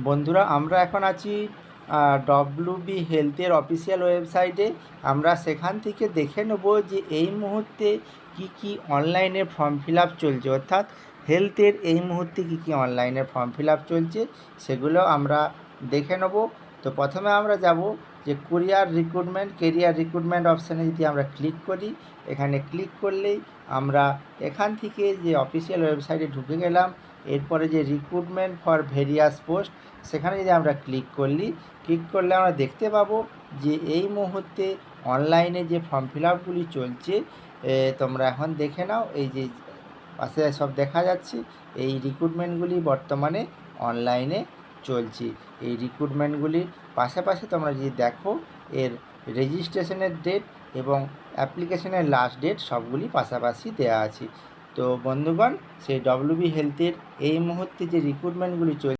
বন্ধুরা, আমরা এখন আছি ডব্লিউবি হেলথের অফিসিয়াল ওয়েবসাইটে। আমরা সেখান থেকে দেখে নেব যে এই মুহূর্তে কি অনলাইনে ফর্ম ফিল আপ চলছে, অর্থাৎ হেলথের এই মুহূর্তে কি অনলাইনে ফর্ম ফিল আপ চলছে সেগুলো আমরা দেখে নেব। তো প্রথমে আমরা যাব যে কেরিয়ার রিক্রুটমেন্ট অপশানে যদি আমরা ক্লিক করি, এখানে ক্লিক করলেই আমরা এখান থেকে যে অফিসিয়াল ওয়েবসাইটে ঢুকে গেলাম। এরপরে যে রিক্রুটমেন্ট ফর ভেরিয়াস পোস্ট, সেখানে যদি আমরা ক্লিক করলে আমরা দেখতে পাবো যে এই মুহূর্তে অনলাইনে যে ফর্ম ফিল আপগুলি চলছে। তোমরা এখন দেখে নাও, এই যে পাশে সব দেখা যাচ্ছে, এই রিক্রুটমেন্টগুলি বর্তমানে অনলাইনে চলছে। এই রিক্রুটমেন্টগুলির পাশাপাশি তোমরা যদি দেখো, এর রেজিস্ট্রেশনের ডেট এবং অ্যাপ্লিকেশনের লাস্ট ডেট সবগুলি পাশাপাশি দেওয়া আছে। তো বন্ধুগণ, সেই ডব্লিউবি হেলথের এই মুহূর্তে যে রিক্রুটমেন্টগুলি চলছে